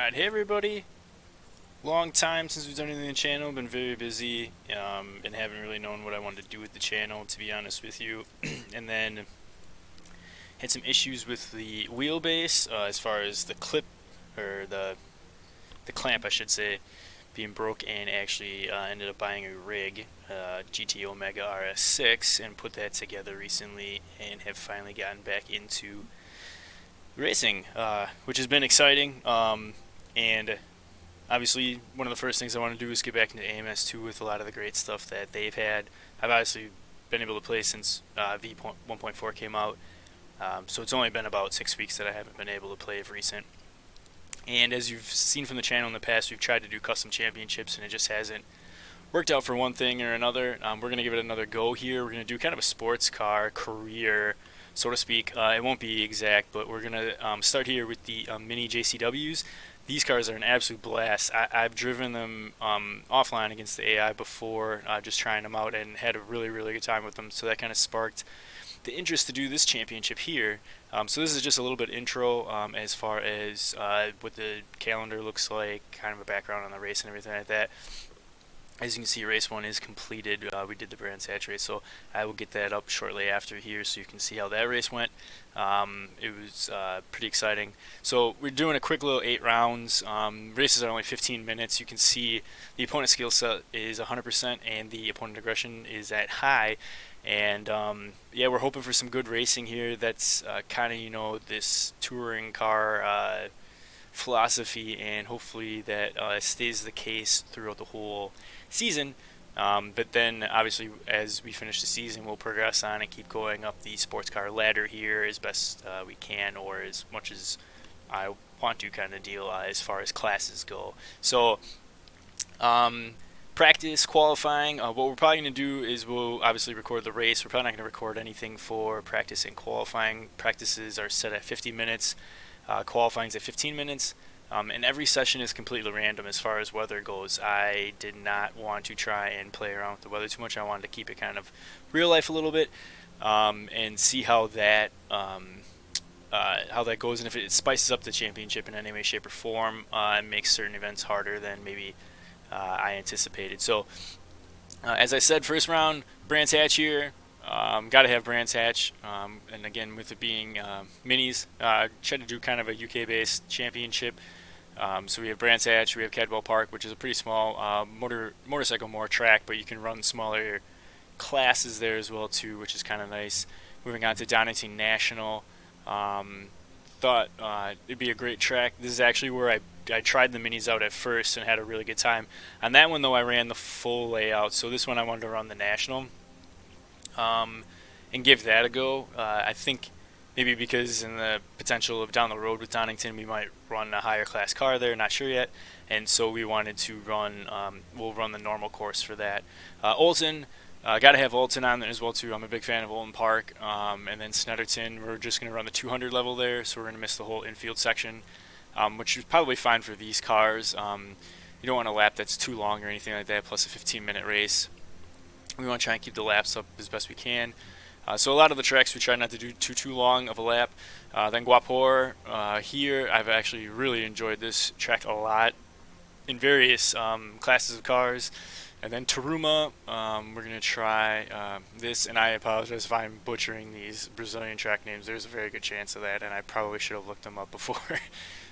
Alright, hey everybody. Long time since we've done anything on the channel. Been very busy and haven't really known what I wanted to do with the channel, to be honest with you. And then had some issues with the wheelbase as far as the clip, or the clamp I should say, being broke, and actually ended up buying a rig, GT Omega RS6, and put that together recently and have finally gotten back into racing, which has been exciting. And obviously, one of the first things I want to do is get back into AMS2 with a lot of the great stuff that they've had. I've obviously been able to play since V1.4 came out, so it's only been about 6 weeks that I haven't been able to play of recent. And as you've seen from the channel in the past, we've tried to do custom championships, and it just hasn't worked out for one thing or another. We're going to give it another go here. We're going to do kind of a sports car career, so to speak. It won't be exact, but we're going to start here with the Mini JCWs. These cars are an absolute blast. I've driven them offline against the AI before, just trying them out, and had a really, really good time with them. So that kind of sparked the interest to do this championship here. So this is just a little bit intro as far as what the calendar looks like, kind of a background on the race and everything like that. As you can see, race 1 is completed. We did the Brands Hatch race, so I will get that up shortly after here so you can see how that race went. It was pretty exciting. So we're doing a quick little 8 rounds. Races are only 15 minutes. You can see the opponent skill set is 100% and the opponent aggression is at high. And yeah, we're hoping for some good racing here. That's kind of, you know, this touring car philosophy, and hopefully that stays the case throughout the whole season. But then obviously as we finish the season, we'll progress on and keep going up the sports car ladder here as best we can, or as much as I want to, kind of deal as far as classes go. So practice, qualifying, what we're probably going to do is we'll obviously record the race. We're probably not going to record anything for practice and qualifying. Practices are set at 50 minutes. Qualifying is at 15 minutes. And every session is completely random as far as weather goes. I did not want to try and play around with the weather too much. I wanted to keep it kind of real life a little bit, and see how that goes, and if it spices up the championship in any way, shape, or form, and makes certain events harder than maybe I anticipated. So as I said, first round, Brands Hatch here. Got to have Brands Hatch, and again, with it being minis, tried to do kind of a UK-based championship. So we have Brands Hatch, we have Cadwell Park, which is a pretty small motorcycle more track, but you can run smaller classes there as well too, which is kind of nice. Moving on to Donington National, thought it'd be a great track. This is actually where I tried the minis out at first and had a really good time. On that one though, I ran the full layout, so this one I wanted to run the National. And give that a go. I think maybe because in the potential of down the road with Donington, we might run a higher class car there, not sure yet, and so we wanted to run, we'll run the normal course for that. Olton, got to have Olton on there as well too. I'm a big fan of Olton Park. And then Snetterton, we're just going to run the 200 level there, so we're going to miss the whole infield section, which is probably fine for these cars. You don't want a lap that's too long or anything like that, plus a 15-minute race. We want to try and keep the laps up as best we can. So a lot of the tracks we try not to do too long of a lap. Then Guapor, here I've actually really enjoyed this track a lot in various classes of cars. And then Taruma, we're going to try this, and I apologize if I'm butchering these Brazilian track names. There's a very good chance of that, and I probably should have looked them up before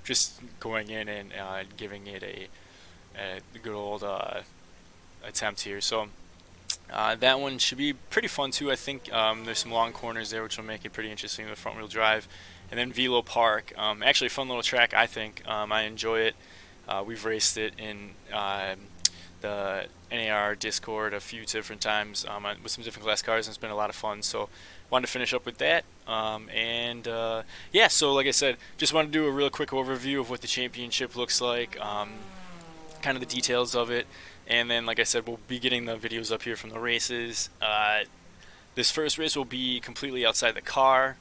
just going in and giving it a good old attempt here. So that one should be pretty fun too. I think there's some long corners there, which will make it pretty interesting with front wheel drive. And then Velo Park, actually a fun little track, I think. I enjoy it. We've raced it in the NAR Discord a few different times with some different class cars, and it's been a lot of fun. So wanted to finish up with that. Yeah, so like I said, just want to do a real quick overview of what the championship looks like, kind of the details of it. And then, like I said, we'll be getting the videos up here from the races. This first race will be completely outside the car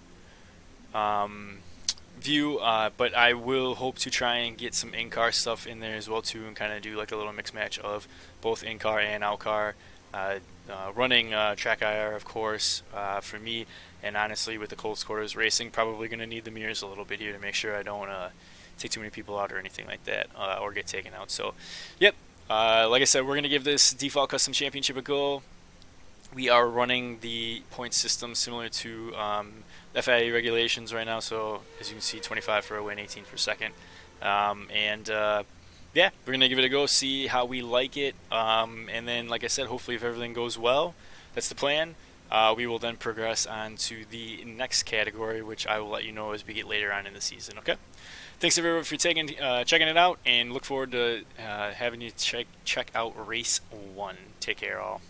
view, but I will hope to try and get some in-car stuff in there as well too, and kind of do like a little mix match of both in-car and out-car. Running track IR, of course, for me, and honestly, with the close quarters racing, probably going to need the mirrors a little bit here to make sure I don't take too many people out or anything like that, or get taken out. So, yep. Like I said, we're gonna give this default custom championship a go. We are running the point system similar to FIA regulations right now. So as you can see, 25 for a win, 18 for second, yeah, we're gonna give it a go, see how we like it, and then, like I said, hopefully if everything goes well, that's the plan. We will then progress on to the next category, which I will let you know as we get later on in the season. Okay. Thanks everyone for checking it out, and look forward to having you check out race 1. Take care, all.